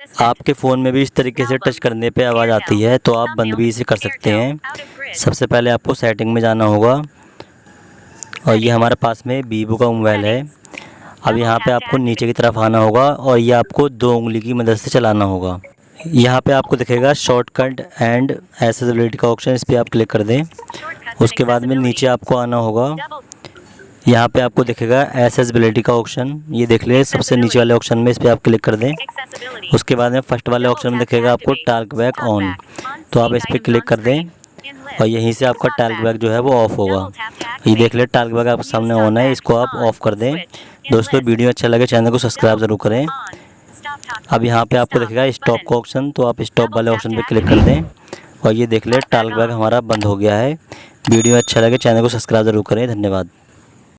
आपके फ़ोन में भी इस तरीके से टच करने पे आवाज़ आती है, तो आप बंद भी इसे कर सकते हैं। सबसे पहले आपको सेटिंग में जाना होगा और ये हमारे पास में वीवो का मोबाइल है। अब यहाँ पे आपको नीचे की तरफ आना होगा और ये आपको 2 उंगली की मदद से चलाना होगा। यहाँ पे आपको दिखेगा शॉर्टकट एंड एक्सेसिबिलिटी का ऑप्शन, इस पर आप क्लिक कर दें। उसके बाद में नीचे आपको आना होगा, यहाँ पे आपको दिखेगा एक्सेसिबिलिटी का ऑप्शन, ये देख लें सबसे नीचे वाले ऑप्शन में, इस पर आप क्लिक कर दें। उसके बाद में फर्स्ट वाले ऑप्शन में दिखेगा आपको टॉक बैक ऑन, तो आप इस पर क्लिक कर दें और यहीं से आपका टॉक बैक जो है वो ऑफ़ होगा। ये देख लें टॉक बैक आपके सामने ऑन है, इसको आप ऑफ़ कर दें। दोस्तों वीडियो अच्छा लगे चैनल को सब्सक्राइब ज़रूर करें। अब यहाँ पे आपको दिखेगा स्टॉप का ऑप्शन, तो आप स्टॉप वाले ऑप्शन पे क्लिक कर दें और ये देख लें टॉक बैक हमारा बंद हो गया है। वीडियो अच्छा लगे चैनल को सब्सक्राइब ज़रूर करें। धन्यवाद।